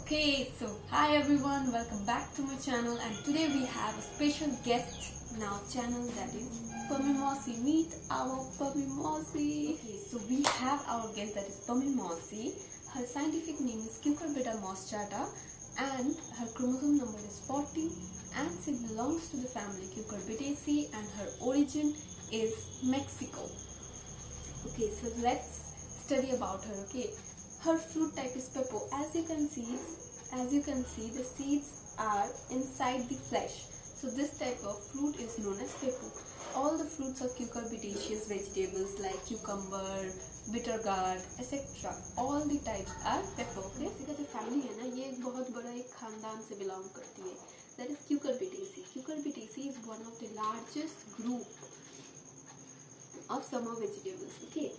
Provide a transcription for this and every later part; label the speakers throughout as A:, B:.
A: Okay, so hi everyone, welcome back to my channel, and today we have a special guest in our channel, that is Pummy Mossy. Meet our Pummy Mossy. Okay, so we have our guest, that is Pummy Mossy. Her scientific name is Cucurbita moschata and her chromosome number is 40 and she belongs to the family Cucurbitaceae and her origin is Mexico. Okay, so let's study about her. Okay, her fruit type is pepo. As you can see, the seeds are inside the flesh. So this type of fruit is known as pepo. All the fruits of cucurbitaceous vegetables like cucumber, bitter gourd, etc. all the types are pepo. Okay, इसका जो family है ना, ये एक बहुत बड़ा एक खानदान से बिलोंग करती है. That is Cucurbitaceae. Cucurbitaceae is one of the largest group of summer vegetables. Okay,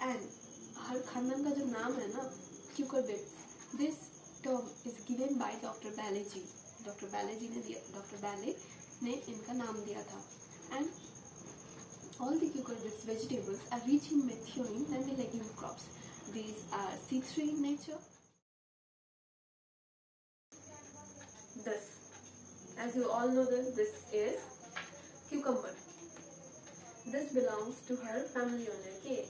A: and हर खानदान का जो नाम है ना cucurbits, this term is given by doctor Bailey ji. Doctor Bailey ने इनका नाम दिया था. And all the cucurbits vegetables are rich in methionine than the legume crops. These are C3 in nature. This, as you all know, this is cucumber. This belongs to her family only. Okay,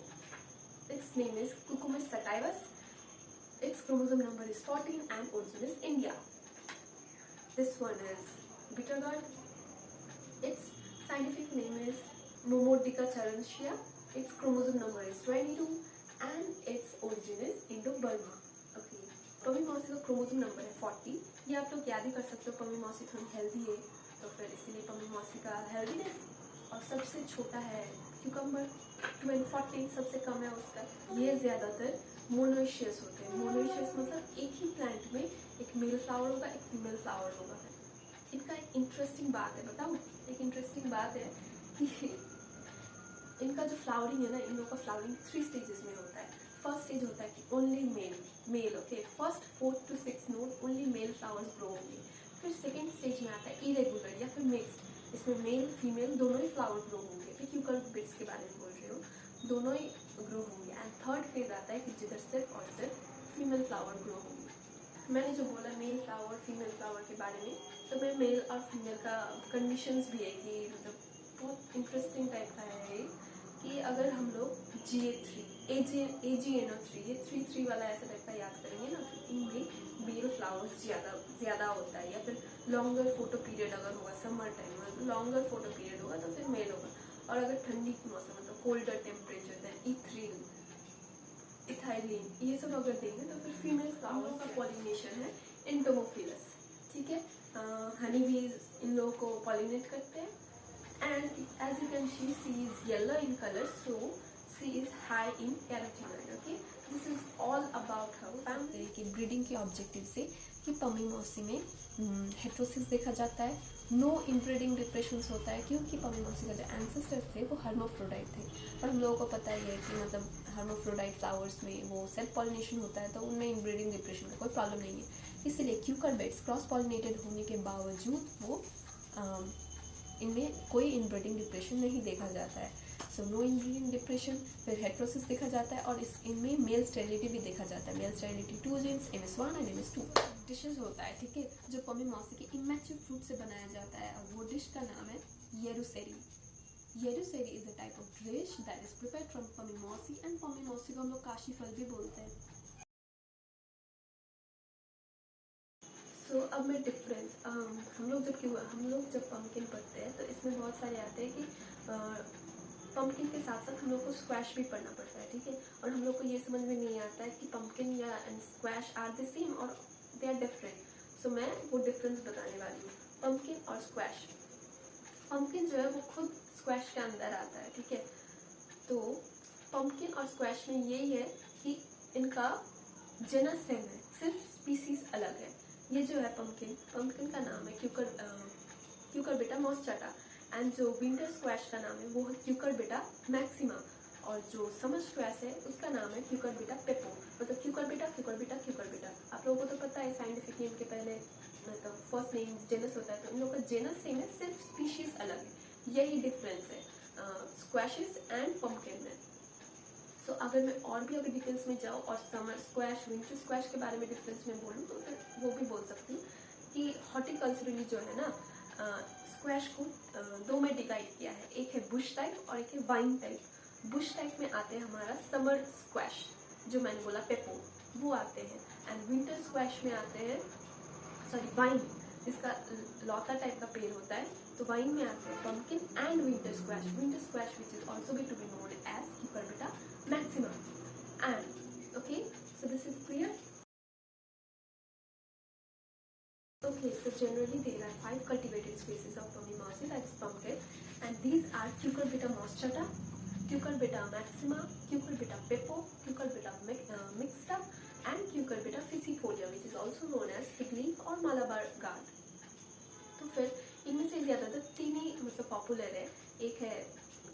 A: its name is Cucumis sativus. Its chromosome number is 14 and origin is India. This one is bitter gourd. Its scientific name is Momordica charantia. Its chromosome number is 22 and its origin is Indo-Burma. Okay, Pammi मौसी का chromosome number है 40. ये आप लोग याद ही कर सकते हो. पम्मी मौसी थोड़ी हेल्दी है तो फिर इसीलिए पम्मी मौसी का हेल्दीनेस. और सबसे छोटा है क्यूकम्बर 40, सबसे कम है उसका. ये ज्यादातर मोनोइशियस होते हैं. मोनोइशियस मतलब एक ही प्लांट में एक मेल फ्लावर होगा, एक फीमेल फ्लावर होगा. इनका एक इंटरेस्टिंग बात है, बताऊं? एक इंटरेस्टिंग बात है कि इनका जो फ्लावरिंग है ना, इन लोगों का फ्लावरिंग 3 स्टेजेस में होता है. फर्स्ट स्टेज होता है कि only mail. Okay, first 4 to 6 node only male flowers grow होंगे. फिर सेकेंड स्टेज में आता है इरेगुलर या फिर मिक्स्ड. इसमें मेल फीमेल दोनों ही फ्लावर ग्रो होंगे. ठीक, क्यूकर्बिट्स के बारे में बोल रही हूँ, दोनों ही ग्रो होंगे. एंड थर्ड फेज आता है कि जिधर सिर्फ और सिर्फ फीमेल फ्लावर ग्रो होंगे. मैंने जो बोला मेल फ्लावर फीमेल फ्लावर के बारे में, तो मैं मेल और फीमेल का कंडीशंस भी है कि मतलब बहुत इंटरेस्टिंग टाइप का है कि अगर हम लोग GA3 AGNO3 ये 3 वाला ऐसा टाइप का याद करेंगे ना, तो इनमें मेल फ्लावर्स ज़्यादा होता है. या फिर लॉन्गर फोटो पीरियड अगर होगा समर टाइम में, लॉन्गर फोटो पीरियड होगा तो फिर मेल होगा. और अगर ठंडी की मौसम मतलब कोल्डर टेम्परेचर है, इथ्रीन इथाइलिन ये सब अगर देंगे तो फिर फीमेल फ्लावर्स का पॉलिनेशन है एंटोमोफिलस. ठीक है, हनी बीज इन लोगों को पॉलिनेट करते हैं. And as you can see, she is yellow in colour, so she is high in carotenoid. Okay, this is all about her family. की ब्रीडिंग के ऑब्जेक्टिव से कि पम्मी मौसी में हेट्रोसिस देखा जाता है. नो इनब्रीडिंग डिप्रेशंस होता है क्योंकि पम्मी मौसी का जो एंसेस्टर्स थे वो हर्माफ्रोडाइट थे. और हम लोगों को पता ही है कि मतलब हर्माफ्रोडाइट फ्लावर्स में वो सेल्फ पॉलिनेशन होता है, तो उनमें इनब्रीडिंग डिप्रेशन का कोई प्रॉब्लम नहीं है. इसलिए क्यूकर्बिट्स क्रॉस पॉलिनेटेड होने के बावजूद वो इनमें कोई इनब्रीडिंग डिप्रेशन नहीं देखा जाता है. So no inbreeding depression. फिर हेट्रोसिस देखा जाता है और इनमें मेल स्टेरिलिटी भी देखा जाता है. Male sterility 2 genes MS1 and MS2 डिशेज होता है. ठीक है, जो पम्मी मौसी के इमैच्योर फ्रूट से बनाया जाता है और वो डिश का नाम है Erissery. Erissery is a type of dish that is prepared from पम्मी मौसी. एंड पम्मी मौसी को हम लोग काशी फल भी बोलते हैं. तो अब मैं डिफरेंस, हम लोग जब पम्पकिन पढ़ते हैं तो इसमें बहुत सारे आते हैं कि पम्पकिन के साथ साथ हम लोग को स्क्वैश भी पढ़ना पड़ता है. ठीक है, और हम लोग को ये समझ में नहीं आता है कि पम्पकिन या स्क्वैश आर द सेम और दे आर डिफरेंट. सो मैं वो डिफरेंस बताने वाली हूँ, पम्पकिन और स्क्वैश. पम्पकिन जो है वो खुद स्क्वैश के अंदर आता है. ठीक है, तो पम्पकिन और स्क्वैश में यही है कि इनका जेनस सेम है, सिर्फ स्पीसीज अलग है. ये जो है पम्पकिन का नाम है क्यूकर्बिटा मोस्टाटा. एंड जो विंटर स्क्वैश का नाम है वो है क्यूकर्बिटा मैक्सिमा. और जो समर स्क्वैश है उसका नाम है क्यूकर्बिटा पेपो. मतलब क्यूकर्बिटा. आप लोगों को तो पता है साइंटिफिक नेम के पहले मतलब फर्स्ट नेम जेनस होता है, तो इन लोगों का जेनस सेम है, सिर्फ स्पीशीज अलग है. यही डिफरेंस है स्क्वैशेस एंड पम्पकिन में. सो अगर मैं और भी अगर डिटेल्स में जाऊँ और समर स्क्वैश विंटर स्क्वैश के बारे में डिफरेंस में बोलूँ तो फिर वो नेचुरली जो है ना स्क्वैश को दो में डिवाइड किया है, एक है बुश टाइप और एक है वाइन टाइप। बुश टाइप में आते हैं हमारा समर स्क्वैश, जो मैंने बोला पेपो, वो आते हैं। एंड विंटर स्क्वैश में आते हैं, सॉरी वाइन, इसका लौता टाइप का पेड़ होता है, तो वाइन में आते हैं pumpkin and winter squash which is also be to be known as Cucurbita maxima. And okay, so this is clear. Okay, so generally there are 5 cultivated species of Pomimosi, that's pumpkin, and these are Cucurbita moschata, Cucurbita maxima, Cucurbita pepo, Cucurbita mixta, and Cucurbita ficifolia, which is also known as fig leaf or Malabar gourd. तो फिर इनमें से ज़्यादातर तीन ही मतलब popular है, एक है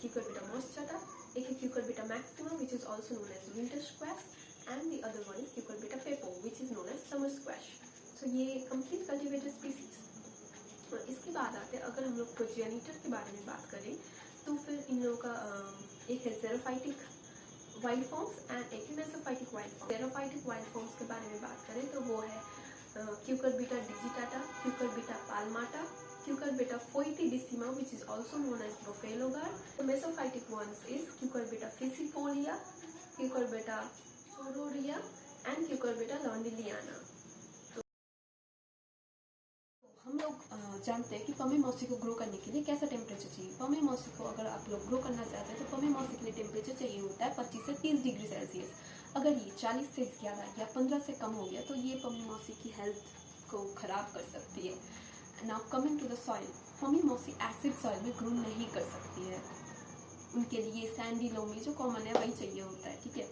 A: Cucurbita moschata, एक है Cucurbita maxima, which is also known as winter squash, and the other one is Cucurbita pepo, which is known as summer squash. तो ये कंप्लीट कल्टिवेटेड स्पीसीज। और इसके बाद आते हैं, अगर हम लोग प्रोजेनिटर के बारे में बात करें तो फिर इन लोगों का एक है ज़ेरोफाइटिक वाइल्ड फॉर्म्स एंड एक है मेसोफाइटिक वाइल्ड फॉर्म्स। ज़ेरोफाइटिक वाइल्ड फॉर्म्स के बारे में बात करें तो वो है क्यूकरबिटा डिजिटाटा, क्यूकरबिटा पाल्माटा, क्यूकरबिटा फोइटिडिसिमा, which is also known as buffalo gourd. The mesophytic ones is Cucurbita ficifolia, Cucurbita sororia, and Cucurbita londiniana. हम लोग जानते हैं कि पमीमोसी को ग्रो करने के लिए कैसा टेम्परेचर चाहिए। पमीमोसी को अगर आप लोग ग्रो करना चाहते हैं तो पमीमोसी के लिए टेम्परेचर चाहिए होता है 25 से 30 डिग्री सेल्सियस। अगर ये 40 से ज़्यादा या 15 से कम हो गया तो ये पमीमोसी की हेल्थ को ख़राब कर सकती है। Now coming to the soil, पमीमोसी एसिड सॉइल में ग्रो नहीं कर सकती है, उनके लिए सैंडी लोमी जो कॉमन है वही चाहिए होता है, ठीक है।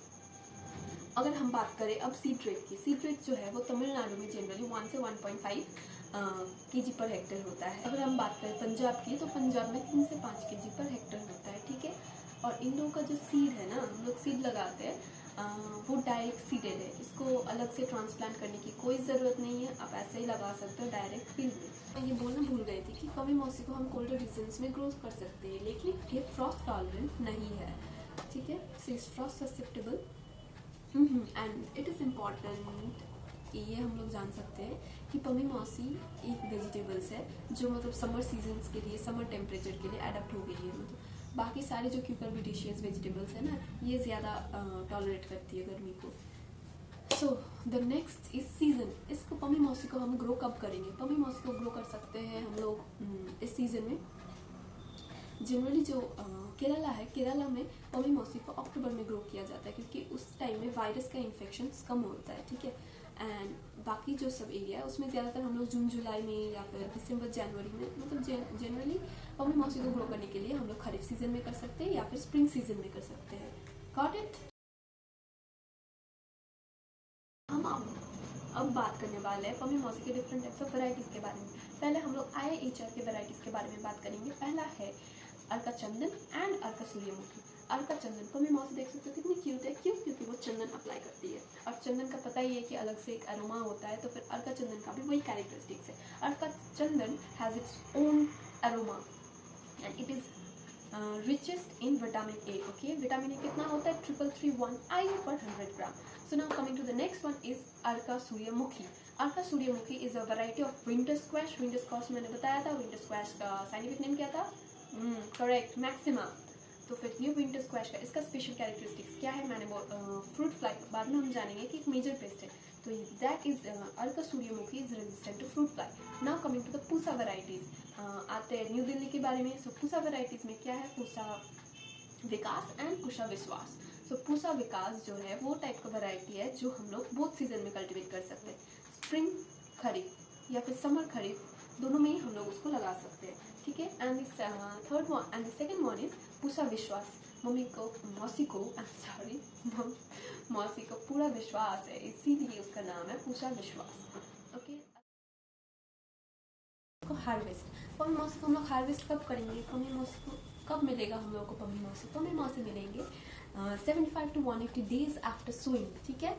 A: अगर हम बात करें अब सीड रेट की, सीड रेट जो है वो तमिलनाडु में जनरली 1 से 1.5 kg पर हेक्टेयर होता है। अगर हम बात करें पंजाब की तो पंजाब में 3 से 5 kg पर हेक्टेयर होता है, ठीक है। और इन लोगों का जो सीड है ना, हम लोग सीड लगाते हैं वो डायरेक्ट सीडेड है, इसको अलग से ट्रांसप्लांट करने की कोई ज़रूरत नहीं है, आप ऐसे ही लगा सकते हो डायरेक्ट फील्ड में। मैं ये बोलना भूल गई थी कि पमीमोसी को हम कोल्डर रीजन्स में ग्रो कर सकते हैं, लेकिन ये फ्रॉस्ट टॉलरेंट नहीं है, ठीक है। So is Frost susceptible and it is important, ये हम लोग जान सकते हैं कि पमीमोसी एक वेजिटेबल्स है जो मतलब समर सीजन्स के लिए, समर टेम्परेचर के लिए अडेप्ट हो गई है। मतलब बाकी सारे जो क्यूकर्बिटेशियस वेजिटेबल्स है ना, ये ज़्यादा टॉलरेट करती है गर्मी को। So the next is season. इसको पमीमोसी को हम ग्रो कब करेंगे? पमीमोसी को ग्रो कर सकते हैं हम लोग इस सीज़न में। जनरली जो केरला है, केरला में पमीमोसी को अक्टूबर में ग्रो किया जाता है क्योंकि उस टाइम में वायरस का इन्फेक्शन कम होता है, ठीक है। एंड बाकी जो सब एरिया है उसमें ज़्यादातर हम लोग जून जुलाई में या फिर दिसंबर जनवरी में, मतलब जनरली पमीमोसी को ग्रो करने के लिए हम लोग खरीफ सीजन में कर सकते हैं या फिर स्प्रिंग सीजन में कर सकते हैं। Got it? हम अब बात करने वाले हैं पमीमोसी के डिफरेंट टाइप्स ऑफ वैरायटीज़ के बारे में। पहले हम लोग IIHR के वैरायटीज़ के बारे में बात करेंगे। पहला है अर्का चंदन एंड अर्का सूर्यमुखी। अर्का चंदन, पमीमोसी देख सकते हो कितनी क्यूट है, क्यों? क्योंकि वो चंदन अप्लाई करती है और चंदन का पता ही है कि अलग से एक अरोमा होता है, तो फिर अर्का चंदन का भी वही कैरेक्टरिस्टिक्स है। Arka Chandan has its own aroma and it is richest in vitamin A. Okay, vitamin A कितना होता है? 3331 IU per 100 gram. So now coming to the next one is Arka Suryamukhi. Arka Suryamukhi is a variety of winter squash. Winter squash मैंने बताया था, winter squash का scientific name क्या था? Correct, maxima. तो फिर ये विंटर स्क्वैश का इसका स्पेशल कैरेक्टरिस्टिक्स क्या है? मैंने फ्रूट फ्लाई बाद में हम जानेंगे कि एक मेजर पेस्ट है, तो that is Arka Suryamukhi is resistant to fruit fly. Now coming to the Pusa varieties, आते हैं न्यू दिल्ली के बारे में। सो पूसा वैरायटीज में क्या है? पूसा विकास एंड पूसा विश्वास। सो पूसा विकास जो है वो टाइप का वैरायटी है जो हम लोग बोथ सीजन में कल्टिवेट कर सकते हैं, स्प्रिंग खरीफ या फिर समर खरीफ, दोनों में ही हम लोग उसको लगा सकते हैं, ठीक है। And third one and second one is Pusa विश्वास। मौसी को पूरा विश्वास है, इसीलिए उसका नाम है पूसा विश्वास, ओके। हार्वेस्ट, पमीमोसी को हम लोग हार्वेस्ट कब करेंगे? पमीमोसी को कब मिलेगा हम लोग को? पमीमोसी मिलेंगे 75 to 180 डेज आफ्टर सोइंग, ठीक है।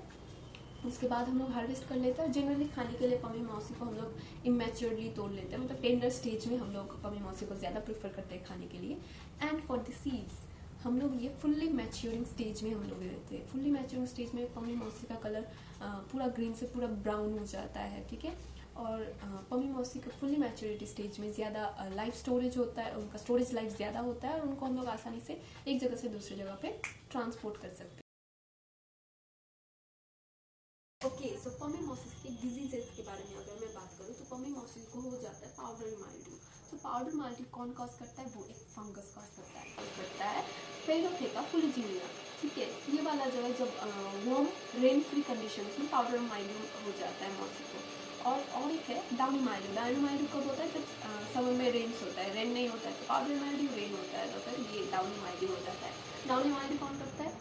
A: उसके बाद हम लोग हार्वेस्ट कर लेते हैं। जनरली खाने के लिए पमीमोसी को हम लोग इमेच्योरली तोड़ लेते हैं, मतलब टेंडर स्टेज में हम लोग पमीमोसी को ज़्यादा प्रेफर करते हैं खाने के लिए। एंड फॉर द सीड्स हम लोग ये फुल्ली मैच्योरिंग स्टेज में हम लोग लेते हैं। फुल्ली मैच्योरिंग स्टेज में पमीमोसी का कलर पूरा ग्रीन से पूरा ब्राउन हो जाता है, ठीक है। और पम्मी मौसी का फुली मैच्योरिटी स्टेज में ज़्यादा लाइफ स्टोरेज होता है, उनका स्टोरेज लाइफ ज़्यादा होता है और उनको हम लोग आसानी से एक जगह से दूसरी जगह पे ट्रांसपोर्ट कर सकते हैं। ओके, सो पम्मीमोसिस के डिजीजेस के बारे में अगर मैं बात करूँ तो पम्मीमोसिस को हो जाता है पाउडर माइल्ड्यू। तो पाउडर माइल्ड्यू कौन कॉज करता है? वो एक फंगस कॉज करता है पेरोथेका फुलिजीनिया। ठीक है, ये वाला जो है जब वार्म रेन फ्री कंडीशंस में पाउडर माइल्ड्यू हो जाता है मौसी को। और एक है डाउनी माइल्ड्यू। डाउनी माइल्ड्यू कब होता है? जब समर में रेन्स होता है, रेन नहीं होता है तो पाउडर माइल्ड्यू, रेन होता है तो फिर ये डाउनी माइल्ड्यू हो जाता है। डाउनी माइल्ड्यू कौन करता है?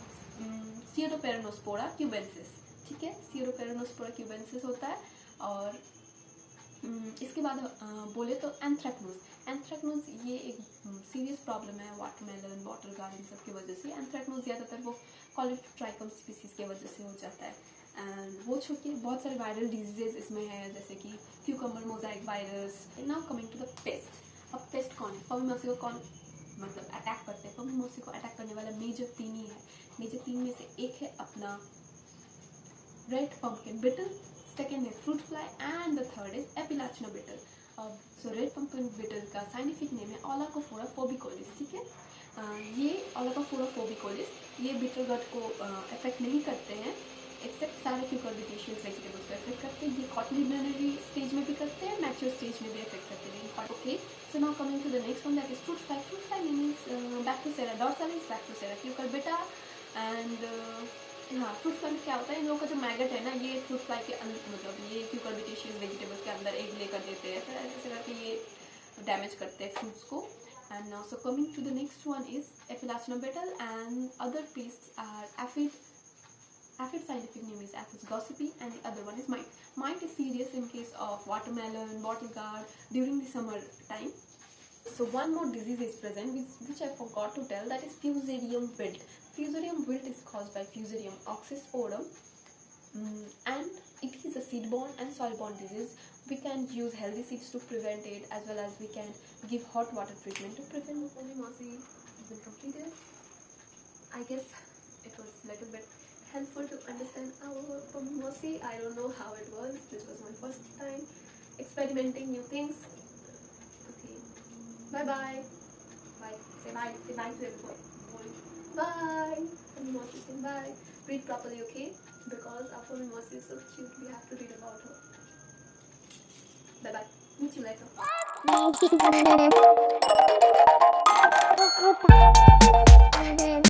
A: सियरोपेरानोस्पोरा क्यूबेंसिस। ठीक है, सियरोपेरानोस्पोरा क्यूबेंसिस होता है। और इसके बाद बोले तो एंथ्रेक्नोज। एंथ्रेक्नोज ये एक सीरियस प्रॉब्लम है वाटरमेलन, वाटर गार्डन सब की वजह से। एंथ्रेक्नोज ज़्यादातर वो कॉलेट्राइकम स्पीसीज की वजह से हो जाता है। एंड वो छोड़िए बहुत सारे वायरल डिजीजेज इसमें है, जैसे कि cucumber mosaic virus. Now coming to the pest. अब पेस्ट कौन है? पम्मीमोसी को कौन मतलब अटैक करते हैं? पम्मीमोसी को अटैक करने वाला मेजर 3 ही है। मेजर 3 में से एक है अपना रेड पम्पकिन बिटल, सेकेंड है fruit fly and the third is Epilachna beetle. So red pumpkin beetle का साइंटिफिक नेम है ओलाकोफोरा फोबिकोलिस। ठीक है, ये ओलाकोफोरा फोबिकोलिस ये बिटर गट को अफेक्ट नहीं करते हैं, एक्सेप्ट सारे क्यूकर्बिटेशियस वेजिटेबल्स को अफेक्ट करते हैं। ये कॉटिलिनरी स्टेज में भी करते हैं, मैच्योर स्टेज में भी अफेक्ट करते हैं। Okay, so now coming to the next one that is fruit fly. Fruit fly means Bactrocera dorsalis, Bactrocera cucurbitae and हाँ, फ्रूट फ्लाई क्या होता है? इन लोगों का जो मैगट है ना, ये फ्रूट फ्लाई के मतलब ये क्यूकर्बिटेशियस वेजिटेबल्स के अंदर एग लेकर देते हैं, फिर ऐसे करके ये डैमेज करते हैं फ्रूट्स को। And now so coming to the next one is Epilachna beetle and other pests are aphid. Aphid scientific name is Aphis gossypi and the other one is mite. Mite is serious in case of watermelon, bottle gourd during the summer time. So one more disease is present which I forgot to tell, that is Fusarium wilt. Fusarium wilt is caused by Fusarium oxysporum and it is a seed-borne and soil-borne disease. We can use healthy seeds to prevent it as well as we can give hot water treatment to prevent. Pulmonosi has been completed. I guess it was a little bit helpful to understand our pulmonosi. I don't know how it was. This was my first time experimenting new things. Okay, bye bye. Bye. Say bye. Say bye to everyone. Bye. Pulmonosi, say bye. Read properly, okay? Because our pulmonosi is so cute. We have to read about her. Bye bye. Meet you later.